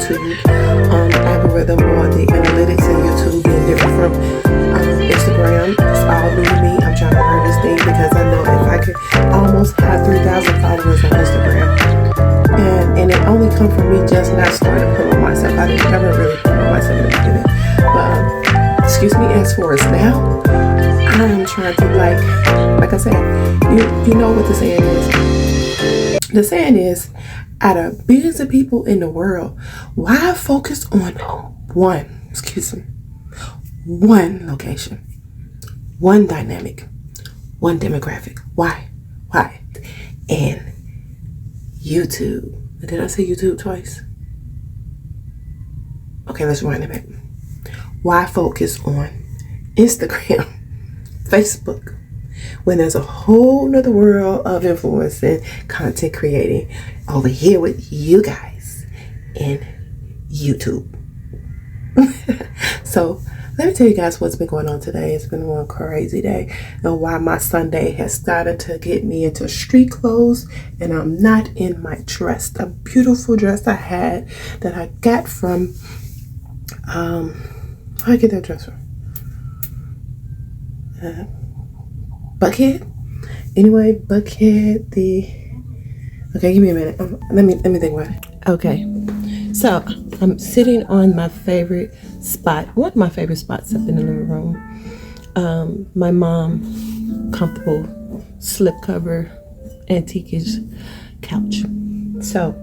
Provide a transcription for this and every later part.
YouTube algorithm or the analytics in YouTube being different from Instagram. It's all new to me. I'm trying to learn this thing because I know if I could almost have 3,000 followers on Instagram. And it only come from me just not starting to promote myself. I didn't ever really promote myself in the beginning. But excuse me, as far as now, I'm trying to like I said, you know what the saying is. The saying is, out of billions of people in the world, why focus on one location, one dynamic, one demographic? Why? And YouTube. Did I say YouTube twice? Okay, let's rewind it back. Why focus on Instagram, Facebook, when there's a whole nother world of influence and content creating over here with you guys in YouTube? So let me tell you guys what's been going on today. It's been one crazy day, and why my Sunday has started to get me into street clothes, and I'm not in my dress, a beautiful dress I had that I got from I get that dress from Buckhead. Anyway, Buckhead. Okay, give me a minute. Let me think about it. Okay, so I'm sitting on my favorite spot, one of my favorite spots up in the living room. My mom, comfortable slipcover, antique-ish couch. So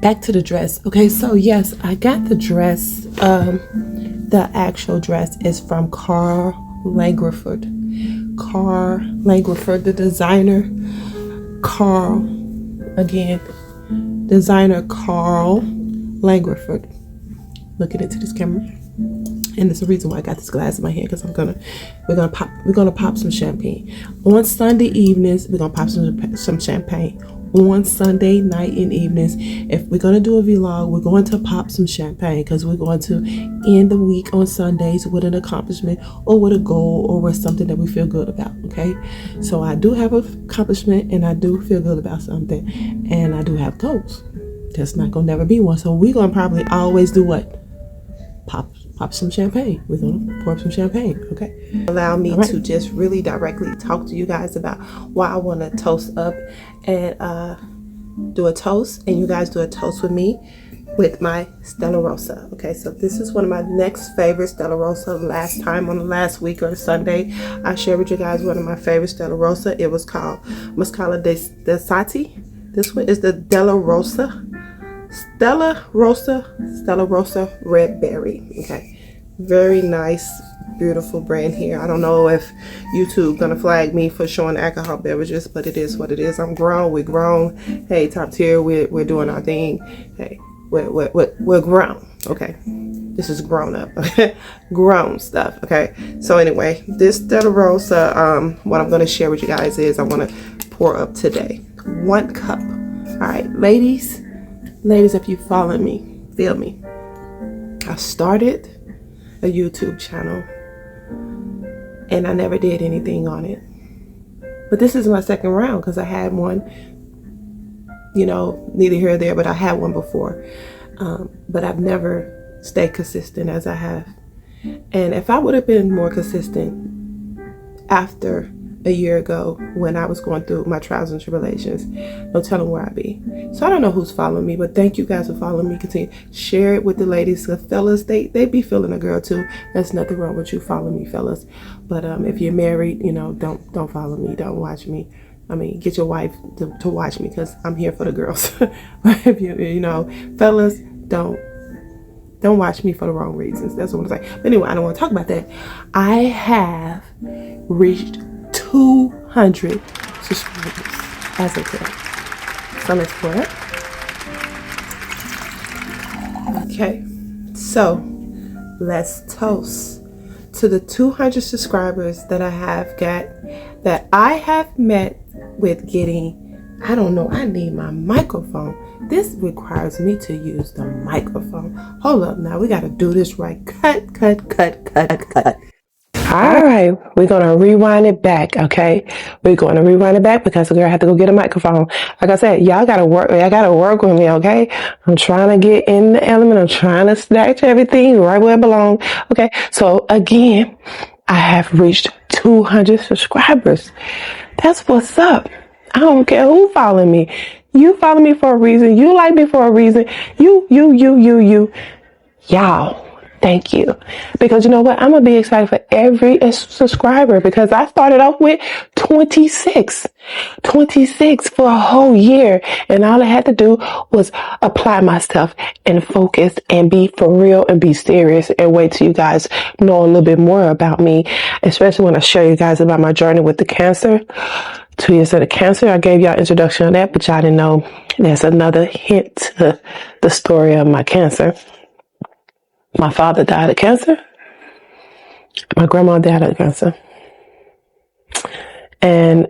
back to the dress. Okay, so yes, I got the dress. The actual dress is from Karl Lagerfeld. The designer Karl, again, designer Karl Lagerfeld. Looking into this camera, and there's a reason why I got this glass in my hand, because we're gonna pop some champagne on Sunday evenings. We're gonna pop some champagne on Sunday night and evenings. If we're gonna do a vlog, we're going to pop some champagne because we're going to end the week on Sundays with an accomplishment or with a goal or with something that we feel good about. Okay, so I do have an accomplishment and I do feel good about something, and I do have goals. There's not gonna never be one, so we're gonna probably always do what? Pop some champagne. We're gonna pour some champagne. Okay, allow me to just really directly talk to you guys about why I want to toast up and do a toast, and you guys do a toast with me with my Stella Rosa. Okay, so this is one of my next favorite Stella Rosa. Last time on the last week or Sunday, I shared with you guys one of my favorite Stella Rosa. It was called Muscala de Sati. This one is the Stella Rosa Red Berry. Okay, very nice, beautiful brand here. I don't know if YouTube gonna flag me for showing alcohol beverages, but it is what it is. I'm grown. We're grown. Hey, top tier. We're doing our thing. Hey, we're grown. Okay, this is grown up. Grown stuff. Okay. So anyway, this Stella Rosa. What I'm gonna share with you guys is I want to pour up today 1 cup. All right, ladies, if you follow me, feel me. I started a YouTube channel and I never did anything on it. But this is my second round because I had one, neither here or there, but I had one before. But I've never stayed consistent as I have. And if I would have been more consistent after a year ago when I was going through my trials and tribulations, no telling where I'd be. So I don't know who's following me, but thank you guys for following me. Continue share it with the ladies. The fellas, they be feeling a girl too. There's nothing wrong with you. Follow me, fellas. But if you're married, don't follow me. Don't watch me. I mean, get your wife to watch me because I'm here for the girls. If fellas, don't watch me for the wrong reasons. That's what I'm saying. But anyway, I don't want to talk about that. I have reached 200 subscribers as of today. So let's pour it. Okay, so let's toast to the 200 subscribers that I have got, that I have met with getting, I don't know, I need my microphone. This requires me to use the microphone. Hold up now, we got to do this right. Cut. All right, we're gonna rewind it back, okay? We're gonna rewind it back because the girl had to go get a microphone. Like I said, y'all gotta work with me, okay? I'm trying to get in the element. I'm trying to snatch everything right where it belongs. Okay, so again, I have reached 200 subscribers. That's what's up. I don't care who follow me. You follow me for a reason. You like me for a reason. Y'all, thank you. Because you know what? I'm going to be excited for every subscriber because I started off with 26 for a whole year. And all I had to do was apply myself and focus and be for real and be serious and wait till you guys know a little bit more about me, especially when I show you guys about my journey with the cancer. 2 years of the cancer. I gave y'all introduction on that, but y'all didn't know there's another hint to the story of my cancer. My father died of cancer. My grandma died of cancer. And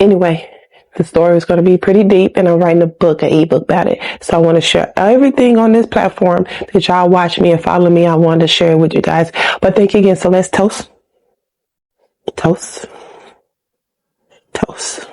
anyway, the story is going to be pretty deep, and I'm writing an ebook about it. So I want to share everything on this platform that y'all watch me and follow me. I wanted to share it with you guys. But thank you again. So let's toast. Toast. Toast.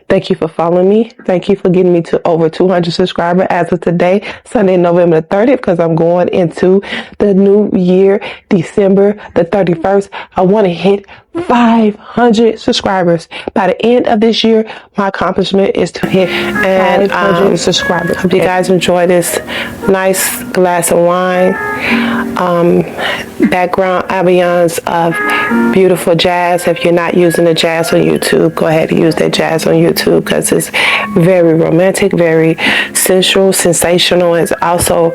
Thank you for following me. Thank you for getting me to over 200 subscribers as of today, Sunday, November the 30th, because I'm going into the new year, December the 31st. I want to hit 500 subscribers. By the end of this year, my accomplishment is to hit 500 subscribers. Hope you guys enjoy this nice glass of wine. Background ambiance of beautiful jazz. If you're not using the jazz on YouTube, go ahead and use that jazz on YouTube because it's very romantic, very sensual, sensational. It also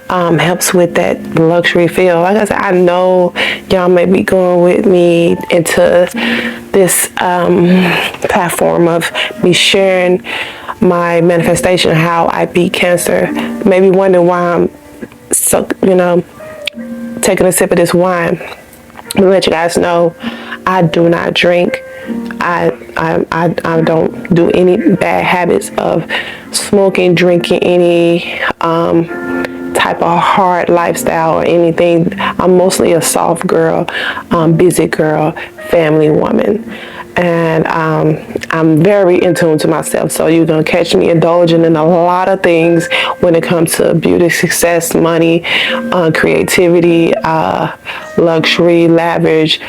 helps with that luxury feel. Like I said, I know y'all may be going with me into this platform of me sharing my manifestation, how I beat cancer. Maybe wondering why I'm so, taking a sip of this wine. I'm gonna let you guys know I do not drink. I don't do any bad habits of smoking, drinking, any type of hard lifestyle or anything. I'm mostly a soft girl, busy girl, family woman. And I'm very in tune to myself. So you're going to catch me indulging in a lot of things when it comes to beauty, success, money, creativity, luxury, lavish.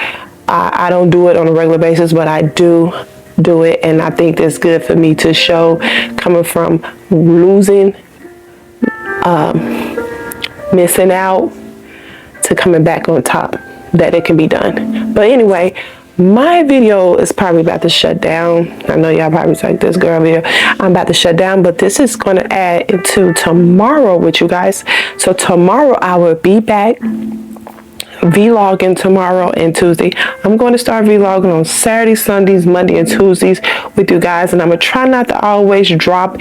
I don't do it on a regular basis, but I do it. And I think that's good for me to show, coming from losing, missing out, to coming back on top, that it can be done. But anyway, my video is probably about to shut down. I know y'all probably like, this girl video. I'm about to shut down, but this is going to add into tomorrow with you guys. So tomorrow I will be back vlogging tomorrow and Tuesday. I'm going to start vlogging on Saturdays, Sundays, Monday, and Tuesdays with you guys. And I'm going to try not to always drop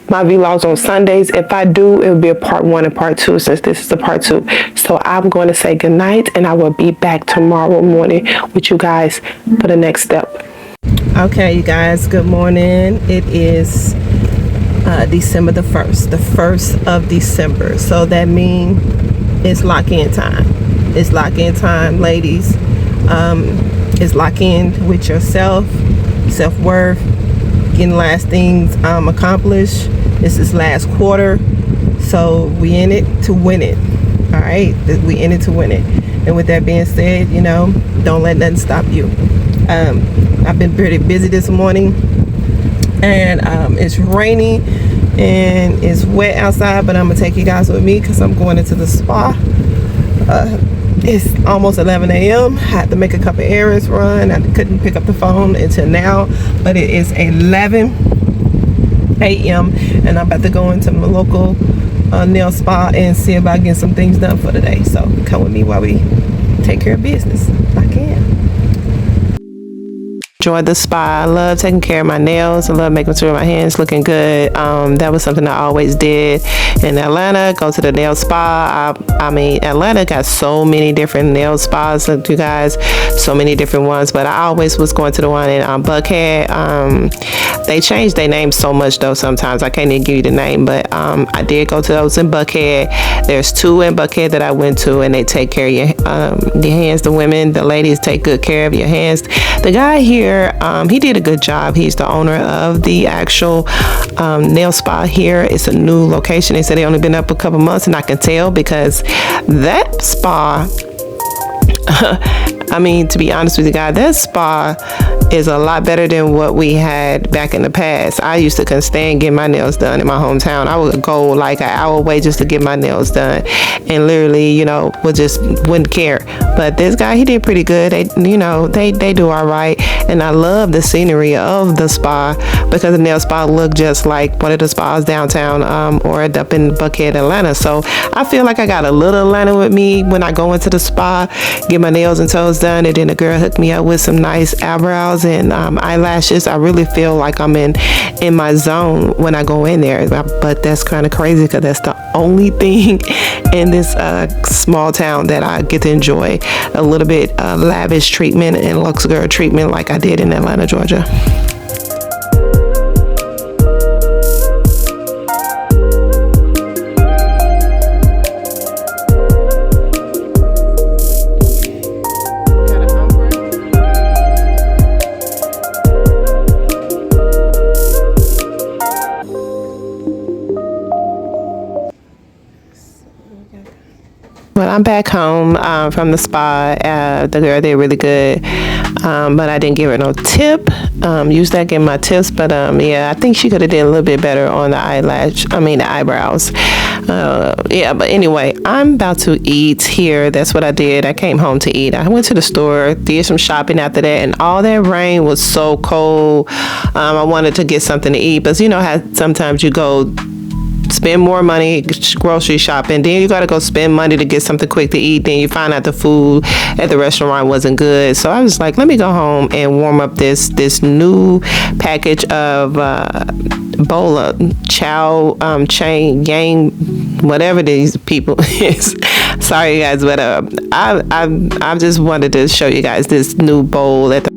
my vlogs on Sundays. If I do, it will be a part 1 and part 2 since this is the part 2. So I'm going to say good night, and I will be back tomorrow morning with you guys for the next step. Okay, you guys, good morning. It is December the 1st, the 1st of December. So that means it's lock-in time. It's lock-in time, ladies. It's lock-in with yourself, self-worth, getting last things accomplished. This is last quarter, so we in it to win it. All right, we in it to win it. And with that being said, don't let nothing stop you. I've been pretty busy this morning, and it's rainy and it's wet outside, but I'm gonna take you guys with me because I'm going into the spa. It's almost 11 a.m. I had to make a couple errands run. I couldn't pick up the phone until now, but it is 11 a.m. and I'm about to go into my local nail spa and see if I can get some things done for the day. So come with me while we take care of business. I can. Enjoy the spa. I love taking care of my nails. I love making sure my hands looking good. That was something I always did in Atlanta. Go to the nail spa. I mean, Atlanta got so many different nail spas, you guys, so many different ones. But I always was going to the one in Buckhead. They changed their name so much though. Sometimes I can't even give you the name, but I did go to those in Buckhead. There's 2 in Buckhead that I went to, and they take care of your hands. The women, the ladies take good care of your hands. The guy here, he did a good job. He's the owner of the actual nail spa here. It's a new location. They said they only been up a couple months, and I can tell because that spa I mean, to be honest with you guys, that spa is a lot better than what we had back in the past. I used to stand getting my nails done in my hometown. I would go like an hour away just to get my nails done, and literally, you know, wouldn't care. But this guy, he did pretty good. They do all right, and I love the scenery of the spa because the nail spa looked just like one of the spas downtown or up in Buckhead, Atlanta. So I feel like I got a little Atlanta with me when I go into the spa, get my nails and toes done, and then the girl hooked me up with some nice eyebrows and eyelashes. I really feel like I'm in my zone when I go in there, but that's kind of crazy because that's the only thing in this small town that I get to enjoy a little bit lavish treatment and luxe girl treatment like I did in Atlanta, Georgia. Well, I'm back home from the spa. The girl did really good, but I didn't give her no tip. Usually I give my tips, but yeah, I think she could have did a little bit better on the eyebrows. Yeah, but anyway, I'm about to eat here. That's what I did. I came home to eat. I went to the store, did some shopping after that, and all that rain was so cold. I wanted to get something to eat, but you know how sometimes you go spend more money grocery shopping, then you got to go spend money to get something quick to eat, then you find out the food at the restaurant wasn't good. So I was like, let me go home and warm up this new package of bola chow chain yang, whatever these people is. Sorry guys, but I just wanted to show you guys this new bowl at the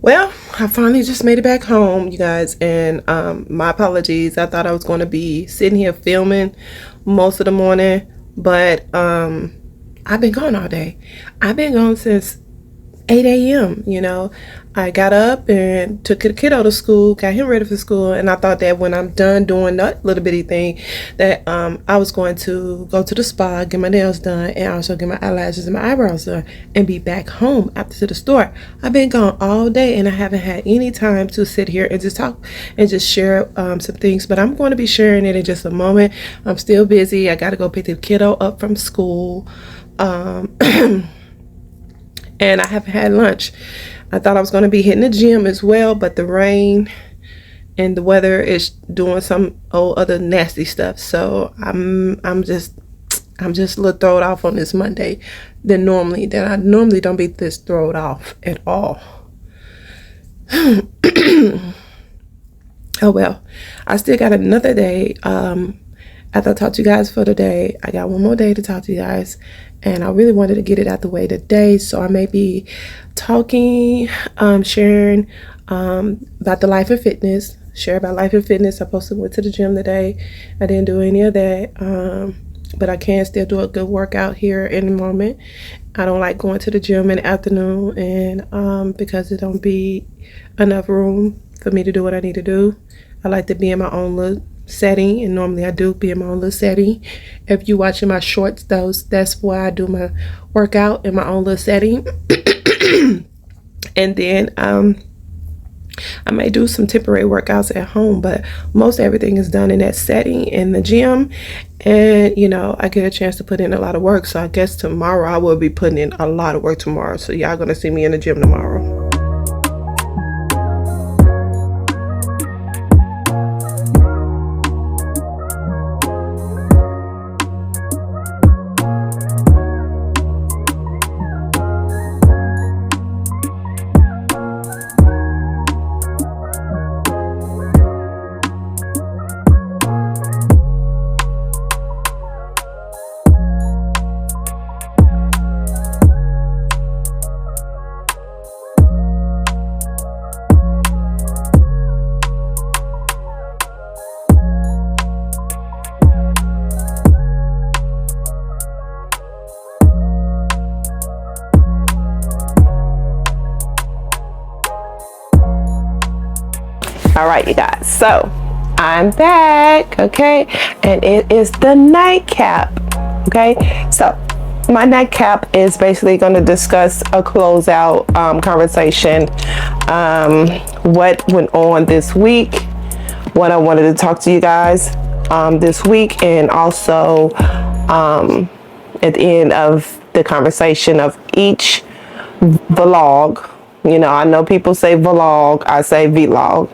Well, I finally just made it back home, you guys, and my apologies. I thought I was going to be sitting here filming most of the morning, but I've been gone all day. I've been gone since 8 a.m., you know. I got up and took the kiddo to school, got him ready for school, and I thought that when I'm done doing that little bitty thing that I was going to go to the spa, get my nails done, and also get my eyelashes and my eyebrows done, and be back home after to the store. I've been gone all day, and I haven't had any time to sit here and just talk and just share some things, but I'm going to be sharing it in just a moment. I'm still busy. I got to go pick the kiddo up from school, and I haven't had lunch. I thought I was going to be hitting the gym as well, but the rain and the weather is doing some other nasty stuff. So I'm just a little thrown off on this Monday I normally don't be this thrown off at all. Oh well, I still got another day. After I talked to you guys for the day, I got one more day to talk to you guys, and I really wanted to get it out the way today. So I may be talking, sharing about the life and fitness. Share about life and fitness. I went to the gym today. I didn't do any of that, but I can still do a good workout here in the moment. I don't like going to the gym in the afternoon, and because there don't be enough room for me to do what I need to do. I like to be in my own little setting, and normally I do be in my own little setting. If you watching my shorts, that's why I do my workout in my own little setting. And then I may do some temporary workouts at home, but most everything is done in that setting in the gym. And you know, I get a chance to put in a lot of work, so I guess tomorrow I will be putting in a lot of work tomorrow. So y'all gonna see me in the gym tomorrow. All right, you guys. So I'm back, okay? And it is the nightcap, okay? So my nightcap is basically going to discuss a closeout conversation, what went on this week, what I wanted to talk to you guys this week, and also at the end of the conversation of each vlog. You know, I know people say vlog, I say vlog.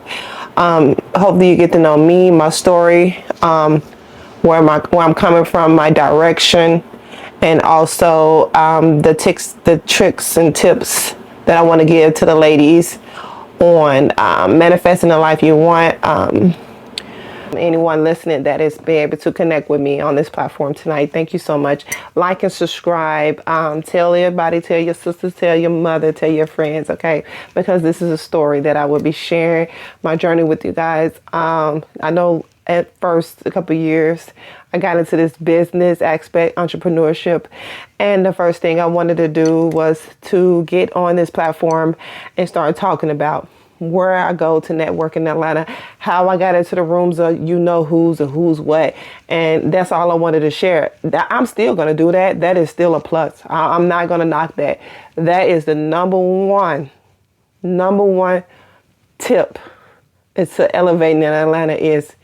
Hopefully you get to know me, my story, where I'm coming from, my direction, and also the tricks and tips that I want to give to the ladies on manifesting the life you want. Anyone listening that is be able to connect with me on this platform tonight, thank you so much. Like and subscribe. Tell everybody, tell your sisters, tell your mother, tell your friends, okay? Because this is a story that I will be sharing my journey with you guys. I know at first, a couple years, I got into this business aspect, entrepreneurship, and the first thing I wanted to do was to get on this platform and start talking about where I go to network in Atlanta, how I got into the rooms of who's or who's what. And that's all I wanted to share. I'm still going to do that. That is still a plus. I'm not going to knock that. That is the number one tip. It's to elevating in Atlanta is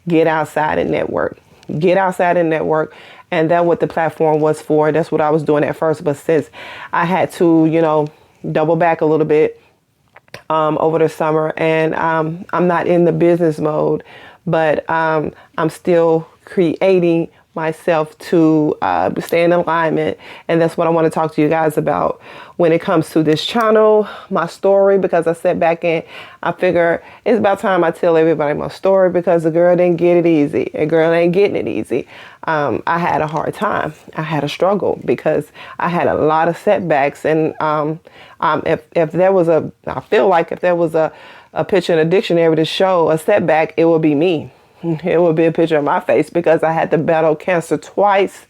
get outside and network. Get outside and network. And that's what the platform was for. That's what I was doing at first. But since I had to, double back a little bit, over the summer, and I'm not in the business mode, but I'm still creating myself to stay in alignment, and that's what I want to talk to you guys about when it comes to this channel, my story, because I sat back and I figure it's about time I tell everybody my story, because the girl didn't get it easy. A girl ain't getting it easy. I had a hard time. I had a struggle because I had a lot of setbacks, and if there was I feel like if there was a picture in a dictionary to show a setback, it would be me. It would be a picture of my face, because I had to battle cancer twice,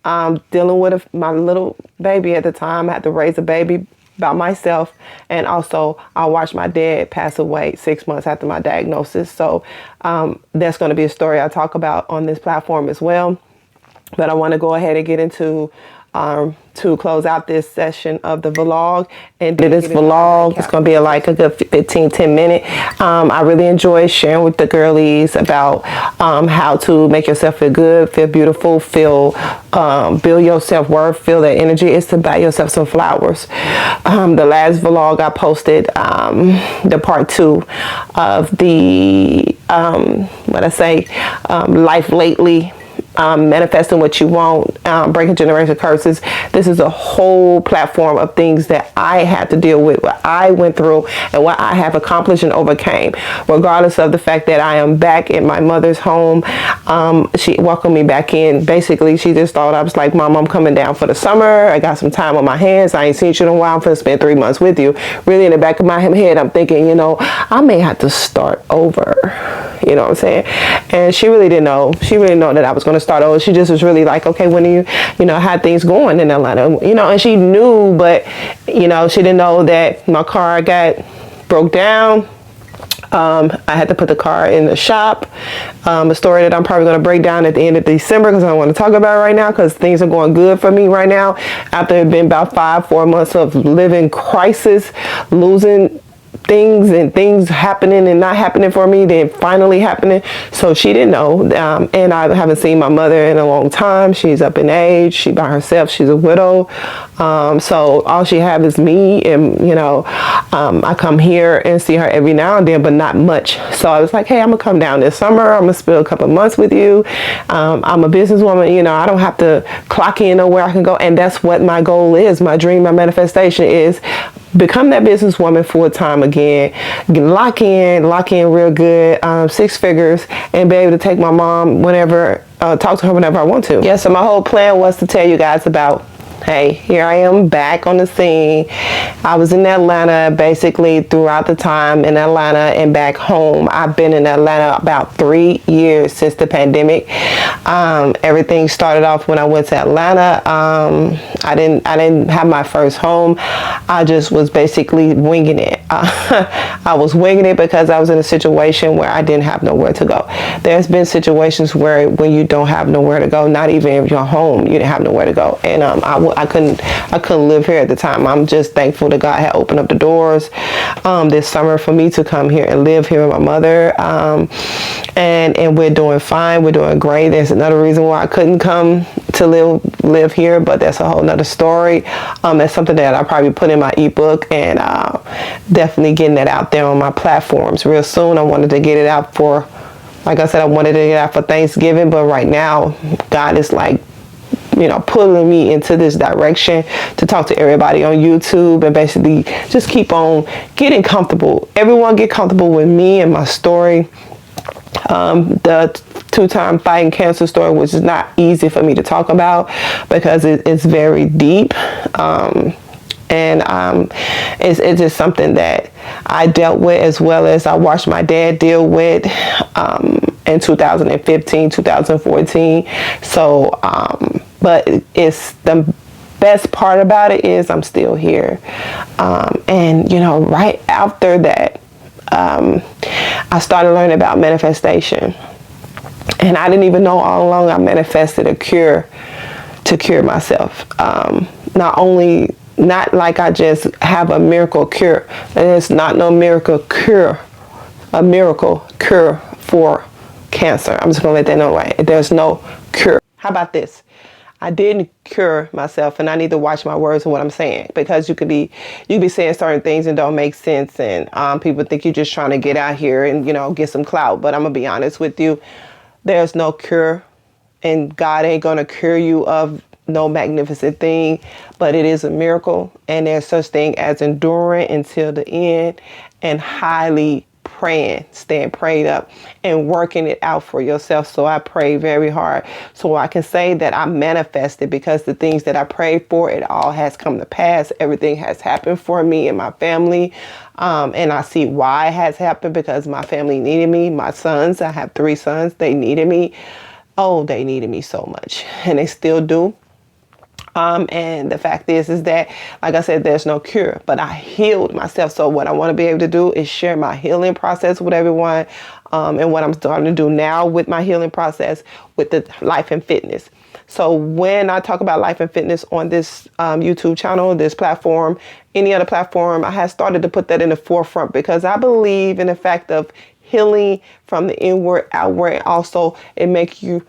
dealing with my little baby at the time. I had to raise a baby by myself, and also I watched my dad pass away 6 months after my diagnosis. So that's going to be a story I talk about on this platform as well. But I want to go ahead and get into to close out this session of the vlog. And this vlog is going to be like a good 10 minute. I really enjoy sharing with the girlies about how to make yourself feel good, feel beautiful, feel build your self-worth, feel that energy. It's to buy yourself some flowers. The last vlog I posted, the part 2 of the life lately, manifesting what you want, breaking generational curses. This is a whole platform of things that I had to deal with, what I went through, and what I have accomplished and overcame, regardless of the fact that I am back in my mother's home. She welcomed me back in. Basically, she just thought I was like, Mom, I'm coming down for the summer. I got some time on my hands. I ain't seen you in a while. I'm going to spend 3 months with you. Really, in the back of my head, I'm thinking, I may have to start over. You know what I'm saying? And she really didn't know. She really didn't know that I was going to start over. She just was really like, okay, when are you, how things going in Atlanta? And she knew, but, she didn't know that my car broke down. I had to put the car in the shop. A story that I'm probably going to break down at the end of December, because I don't want to talk about it right now, because things are going good for me right now. After it been about 4 months of living crisis, losing things happening and not happening for me, then finally happening. So she didn't know, and I haven't seen my mother in a long time. She's up in age. She by herself. She's a widow. So all she have is me, and I come here and see her every now and then, but not much. So I was like, hey, I'm gonna come down this summer. I'm gonna spend a couple of months with you. I'm a businesswoman. I don't have to clock in nowhere. I can go, and that's what my goal is. My dream, my manifestation is become that businesswoman full time again, lock in real good, 6 figures, and be able to take my mom whenever, talk to her whenever I want to. Yeah, so my whole plan was to tell you guys about hey, here I am back on the scene. I was in Atlanta basically throughout the time in Atlanta and back home. I've been in Atlanta about 3 years since the pandemic. Everything started off when I went to Atlanta. I didn't have my first home. I just was basically winging it. I was winging it because I was in a situation where I didn't have nowhere to go. There's been situations where when you don't have nowhere to go, not even if you're home, you didn't have nowhere to go. And I couldn't live here at the time. I'm just thankful that God had opened up the doors this summer for me to come here and live here with my mother. And we're doing fine. We're doing great. There's another reason why I couldn't come to live here, but that's a whole nother story. That's something that I probably put in my ebook, and definitely getting that out there on my platforms real soon. I wanted to get it out for, like I said, I wanted to get it out for Thanksgiving, but right now God is like, pulling me into this direction to talk to everybody on YouTube and basically just keep on getting comfortable. Everyone get comfortable with me and my story. The 2-time fighting cancer story, which is not easy for me to talk about because it's very deep. It's just something that I dealt with, as well as I watched my dad deal with in 2015, 2014. So, but it's the best part about it is I'm still here. And right after that, I started learning about manifestation. And I didn't even know all along I manifested a cure to cure myself. Not like I just have a miracle cure. There's not no miracle cure, a miracle cure for cancer. I'm just going to let that know right. There's no cure. How about this? I didn't cure myself, and I need to watch my words and what I'm saying, because you could be saying certain things and don't make sense, and people think you're just trying to get out here and get some clout. But I'm gonna be honest with you, there's no cure, and God ain't gonna cure you of no magnificent thing, but it is a miracle, and there's such thing as enduring until the end and highly praying, staying prayed up and working it out for yourself. So I pray very hard so I can say that I manifested, because the things that I prayed for, it all has come to pass. Everything has happened for me and my family. And I see why it has happened, because my family needed me. My sons, I have 3 sons, they needed me. Oh, they needed me so much, and they still do. And the fact is that, like I said, there's no cure, but I healed myself. So what I want to be able to do is share my healing process with everyone. And what I'm starting to do now with my healing process with the life and fitness. So when I talk about life and fitness on this YouTube channel, this platform, any other platform, I have started to put that in the forefront, because I believe in the fact of healing from the inward outward. And also it makes you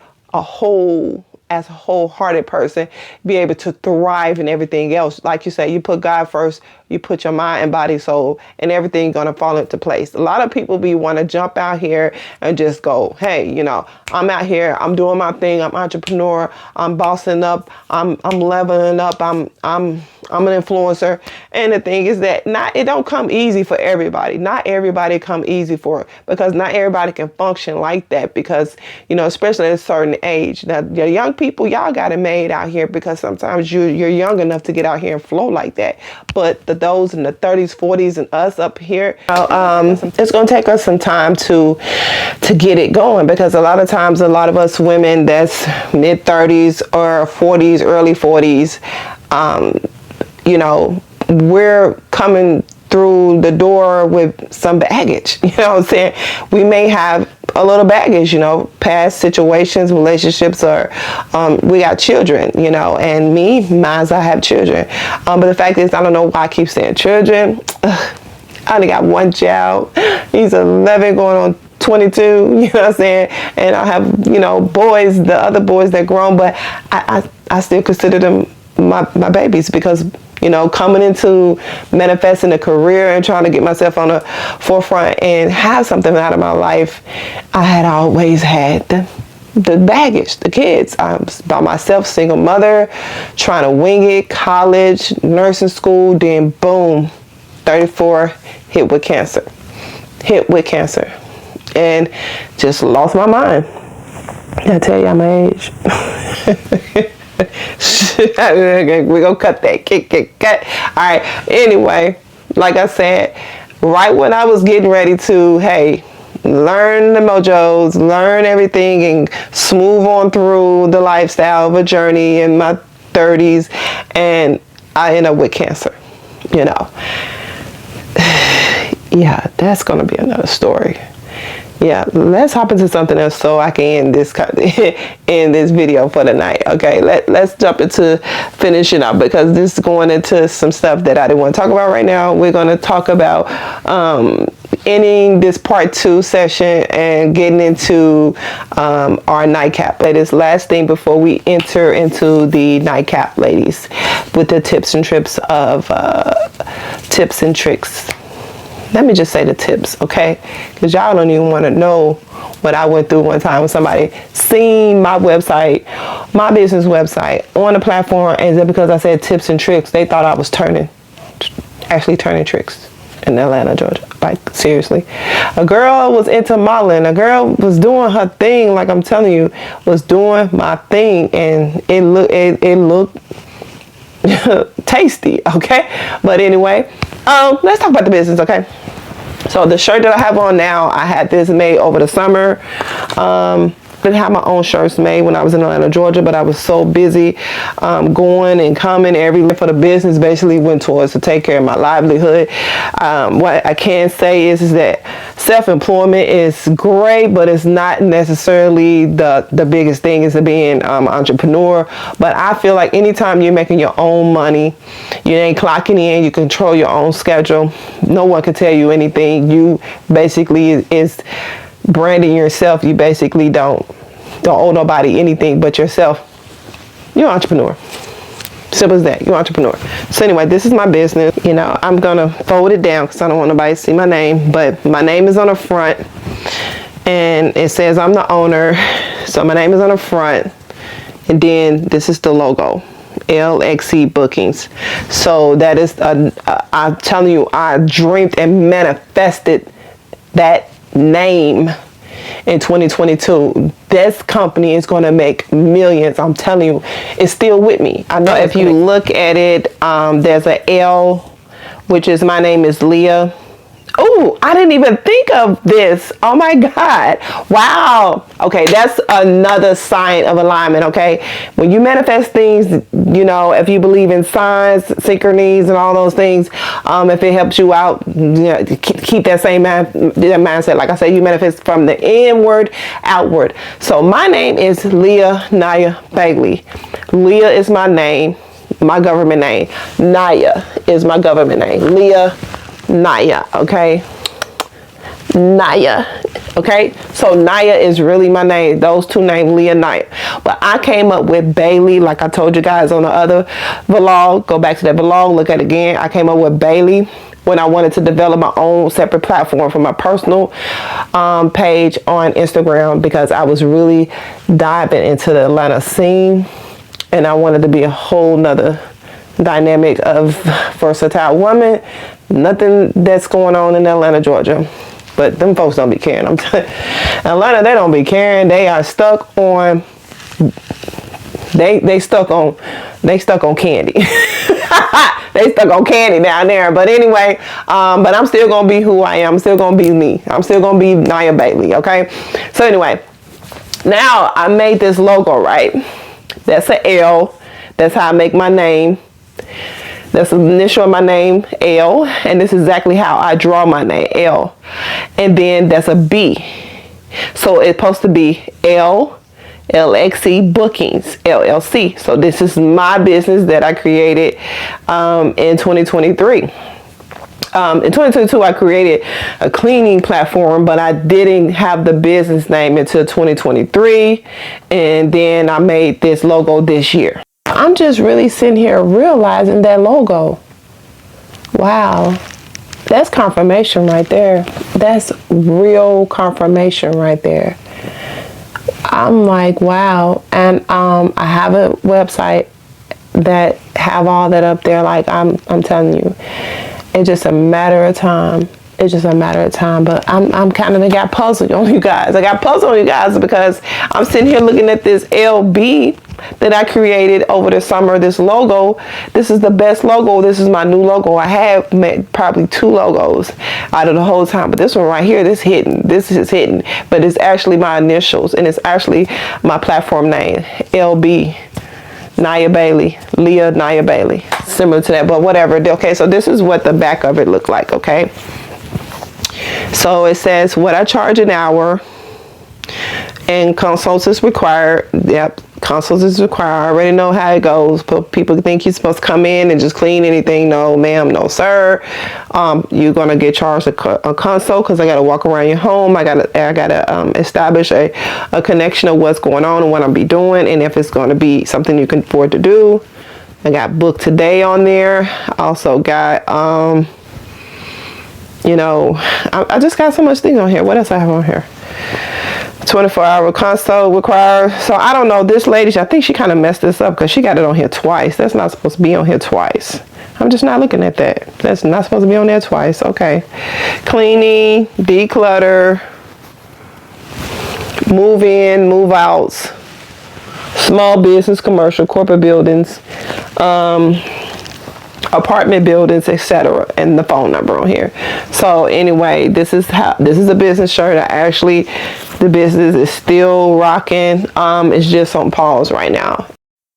as a wholehearted person, be able to thrive in everything else. Like you say, you put God first, you put your mind and body, soul, and everything gonna fall into place. A lot of people want to jump out here and just go, hey, I'm out here, I'm doing my thing, I'm entrepreneur, I'm bossing up, I'm leveling up, I'm an influencer. And the thing is that it don't come easy for everybody. Not everybody come easy for it, because not everybody can function like that, because especially at a certain age. Now, the young people, y'all got it made out here, because sometimes you're young enough to get out here and flow like that. But those in the 30s, 40s, and us up here, it's going to take us some time to get it going, because a lot of times, a lot of us women that's mid 30s or 40s, early 40s, we're coming through the door with some baggage. You know what I'm saying? We may have a little baggage, past situations, relationships, or we got children, and I have children. But the fact is, I don't know why I keep saying children. I only got one child. He's 11 going on 22, you know what I'm saying? And I have, boys, the other boys that grown, but I still consider them my babies, because coming into manifesting a career and trying to get myself on the forefront and have something out of my life, I had always had the baggage, the kids. I was by myself, single mother, trying to wing it, college, nursing school, then boom, 34, hit with cancer, and just lost my mind. I tell y'all my age. We're gonna cut that. Cut. All right. Anyway, like I said, right when I was getting ready to, hey, learn the mojos, learn everything, and smooth on through the lifestyle of a journey in my 30s, and I end up with cancer. You know, yeah, that's gonna be another story. Yeah, let's hop into something else so I can end this video for the night. Okay, let's jump into finishing up, because this is going into some stuff that I didn't want to talk about right now. We're going to talk about ending this part 2 session and getting into our nightcap. That is last thing before we enter into the nightcap, ladies, with the tips and tricks. Let me just say the tips, okay? Because y'all don't even want to know what I went through one time when somebody seen my website, my business website on the platform, and then because I said tips and tricks, they thought I was actually turning tricks in Atlanta, Georgia. Like, seriously. A girl was into modeling. A girl was doing her thing, like I'm telling you, was doing my thing, and it looked tasty, okay? But anyway, let's talk about the business, okay? So the shirt that I have on now, I had this made over the summer. Didn't have my own shirts made when I was in Atlanta, Georgia, but I was so busy going and coming everywhere for the business. Basically went towards to take care of my livelihood. What I can say is that self-employment is great, but it's not necessarily the biggest thing is being an entrepreneur. But I feel like anytime you're making your own money, you ain't clocking in, you control your own schedule. No one can tell you anything. You basically is branding yourself. You basically don't owe nobody anything but yourself. You're an entrepreneur. Simple as that. You're an entrepreneur. So anyway, this is my business. You know, I'm gonna fold it down because I don't want nobody to see my name, but my name is on the front and it says I'm the owner. So my name is on the front, and then this is the logo, LXC Bookings. So that is I'm telling you, I dreamed and manifested that name in 2022. This company is going to make millions. I'm telling you, it's still with me. I know if you look at it, there's a L, which is my name is Leah. Oh, I didn't even think of this. Oh my God. Wow. Okay, that's another sign of alignment, okay? When you manifest things, you know, if you believe in signs, synchronies, and all those things, if it helps you out, you know, keep that same mindset. Like I said, you manifest from the inward outward. So my name is Niah Bailey. Leah is my name, my government name. Niah is my government name. Leah, Niah, okay? Niah, okay? So Niah is really my name. Those two names, Leah, Niah. But I came up with Bailey, like I told you guys on the other vlog. Go back to that vlog, look at it again. I came up with Bailey when I wanted to develop my own separate platform for my personal page on Instagram, because I was really diving into the Atlanta scene, and I wanted to be a whole nother dynamic of versatile woman. Nothing that's going on in Atlanta, Georgia, but them folks don't be caring. I'm telling you, Atlanta, they don't be caring. They are stuck on they stuck on candy. They stuck on candy down there. But anyway, but I'm still gonna be who I am. I'm still gonna be me. I'm still gonna be Niah Bailey. Okay. So anyway, now I made this logo, right? That's an L. That's how I make my name. That's the initial of my name, L, and this is exactly how I draw my name, L. And then that's a B. So it's supposed to be LXC Bookings, LLC. So this is my business that I created in 2023. In 2022, I created a cleaning platform, but I didn't have the business name until 2023. And then I made this logo this year. I'm just really sitting here realizing that logo. Wow. That's confirmation right there. That's real confirmation right there. I'm like, wow. And I have a website that have all that up there. Like I'm telling you, it's just a matter of time. It's just a matter of time. But I'm kind of got puzzled on you guys. I got puzzled on you guys because I'm sitting here looking at this LB that I created over the summer. This logo, this is the best logo. This is my new logo. I have made probably 2 logos out of the whole time, but this one right here, this is hidden, but it's actually my initials, and it's actually my platform name, LB. Niah Bailey, Niah Bailey, similar to that, but whatever. Okay, so this is what the back of it looked like. Okay, so it says what I charge an hour, and consults is required. Yep, consults is required. I already know how it goes. People think you're supposed to come in and just clean anything. No, ma'am, no, sir. You're gonna get charged a consult because I gotta walk around your home. I gotta establish a connection of what's going on and what I'm be doing, and if it's gonna be something you can afford to do. I got book today on there. I also got I just got so much things on here. What else I have on here? 24-hour consult required. So I don't know, this lady, I think she kind of messed this up because she got it on here twice. That's not supposed to be on here twice. I'm just not looking at that. That's not supposed to be on there twice. Okay. Cleaning, declutter, move in, move outs, small business, commercial, corporate buildings, apartment buildings, etc., and the phone number on here. So anyway, this is a business shirt. The business is still rocking. It's just on pause right now.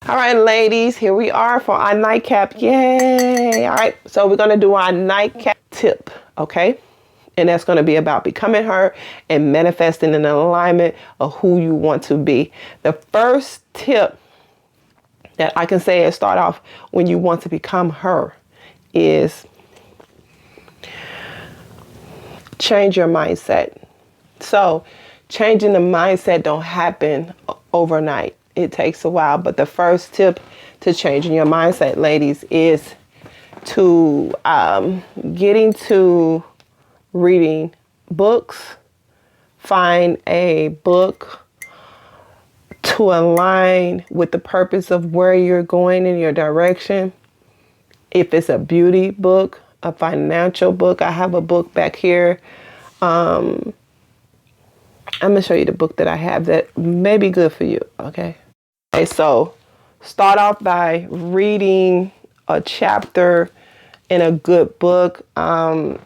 All right, ladies, here we are for our nightcap. Yay! All right, so we're gonna do our nightcap tip, okay? And that's gonna be about becoming her and manifesting in alignment of who you want to be. The first tip that I can say is start off when you want to become her is change your mindset. So changing the mindset don't happen overnight. It takes a while. But the first tip to changing your mindset, ladies, is to getting to reading books. Find a book to align with the purpose of where you're going in your direction. If it's a beauty book, a financial book, I have a book back here. I'm going to show you the book that I have that may be good for you. Okay, so start off by reading a chapter in a good book. I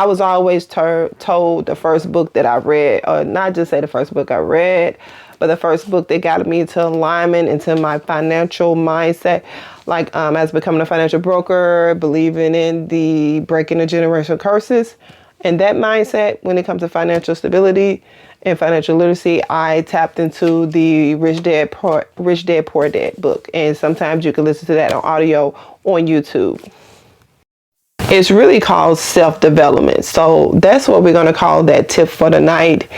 was always told the first book that I read, or not just say the first book I read, but the first book that got me into alignment, into my financial mindset, like as becoming a financial broker, believing in the breaking the generational curses. And that mindset, when it comes to financial stability and financial literacy, I tapped into the Rich Dad, Poor Dad book. And sometimes you can listen to that on audio on YouTube. It's really called self-development. So that's what we're going to call that tip for the night,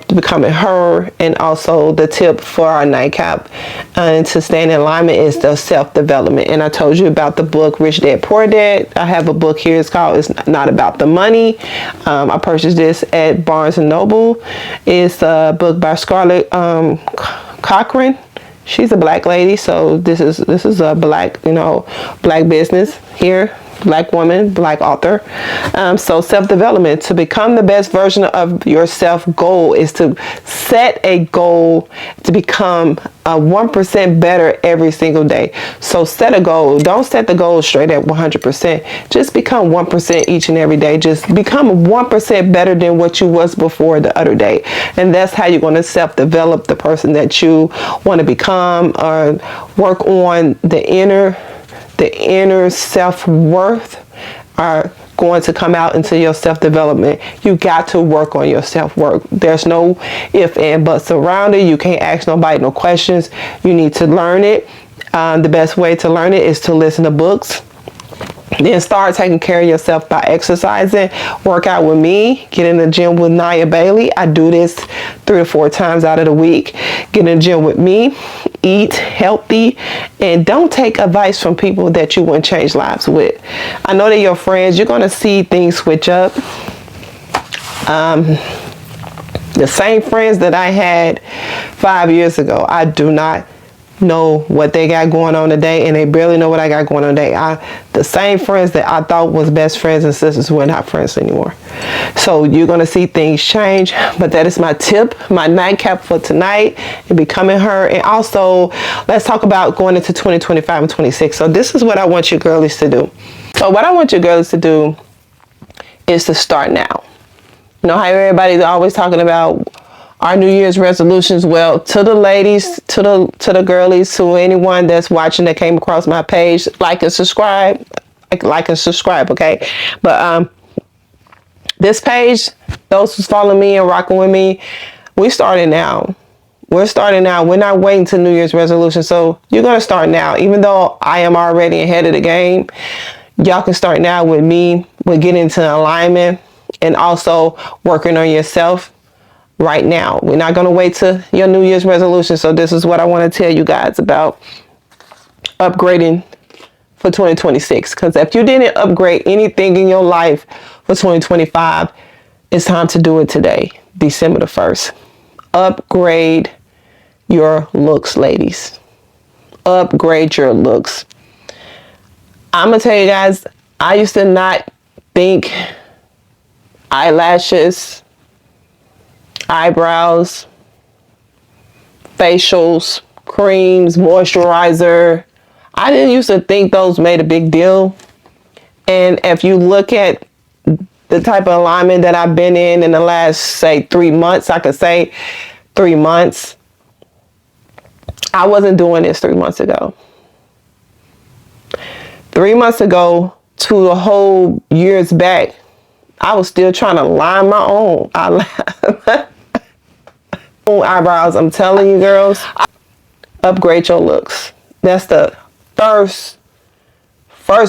becoming her. And also the tip for our nightcap and to stay in alignment is the self-development. And I told you about the book Rich Dad Poor Dad. I have a book here. It's called It's Not About the Money. I purchased this at Barnes & Noble. It's a book by Scarlett Cochran. She's a black lady, so this is a black business here. Black woman, black author. So self-development, to become the best version of yourself, goal is to set a goal to become 1% better every single day. So set a goal. Don't set the goal straight at 100%. Just become 1% each and every day. Just become 1% better than what you was before the other day. And that's how you're going to self-develop the person that you want to become, or work on the inner self-worth are going to come out into your self-development. You got to work on your self-worth. There's no if and buts around it. You can't ask nobody no questions. You need to learn it. The best way to learn it is to listen to books. Then start taking care of yourself by exercising. Work out with me. Get in the gym with Niah Bailey. I do this 3 or 4 times out of the week. Get in the gym with me. Eat healthy. And don't take advice from people that you wouldn't change lives with. I know they're your friends. You're going to see things switch up. The same friends that I had 5 years ago, I do not know what they got going on today, and they barely know what I got going on today. The same friends that I thought was best friends and sisters, we're not friends anymore. So you're going to see things change, but that is my tip, my nightcap for tonight, and becoming her. And also, let's talk about going into 2025 and 26. So this is what I want you girlies to do. So what I want you girlies to do is to start now. You know how everybody's always talking about our New Year's resolutions? Well, to the ladies, to the girlies, to anyone that's watching that came across my page, like and subscribe, okay? But this page, those who's following me and rocking with me, we started now. We're starting now. We're not waiting to New Year's resolution. So you're gonna start now. Even though I am already ahead of the game, y'all can start now with me. We're getting into alignment and also working on yourself right now. We're not going to wait to your New Year's resolution. So this is what I want to tell you guys about upgrading for 2026. Because if you didn't upgrade anything in your life for 2025, it's time to do it today, December the 1st. Upgrade your looks, ladies. Upgrade your looks. I'm going to tell you guys, I used to not think eyelashes, eyebrows, facials, creams, moisturizer, I didn't used to think those made a big deal. And if you look at the type of alignment that I've been in the last, say, 3 months, I could say 3 months, I wasn't doing this 3 months ago. 3 months ago to a whole years back, I was still trying to line my own eyebrows. I'm telling you, girls, upgrade your looks. That's the first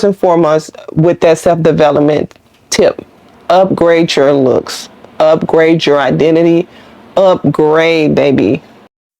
and foremost with that self-development tip. Upgrade your looks. Upgrade your identity. Upgrade, baby.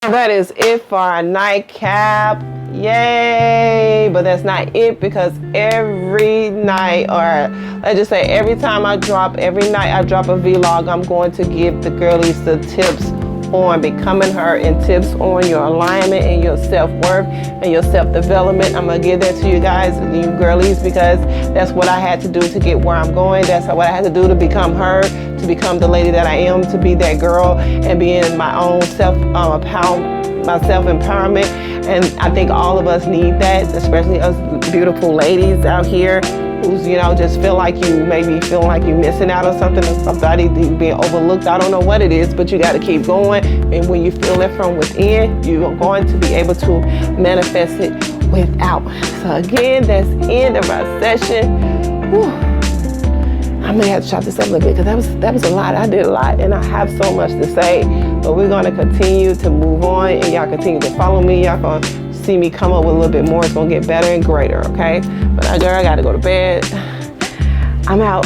That is it for our nightcap. Yay! But that's not it, because every night, or let's just say every night I drop a vlog, I'm going to give the girlies the tips on becoming her and tips on your alignment and your self-worth and your self-development. I'm going to give that to you guys, you girlies, because that's what I had to do to get where I'm going. That's what I had to do to become her, to become the lady that I am, to be that girl and be in my own self-empowerment. And I think all of us need that, especially us beautiful ladies out here who's, you know, just feel like you maybe feel like you're missing out on something, or somebody being overlooked. I don't know what it is, but you got to keep going. And when you feel it from within, you are going to be able to manifest it without. So again, that's the end of our session. Whew. I may have to chop this up a little bit, because that was a lot. I did a lot, and I have so much to say. But we're going to continue to move on, and y'all continue to follow me. Y'all going to see me come up with a little bit more. It's going to get better and greater, okay? But girl, I got to go to bed. I'm out.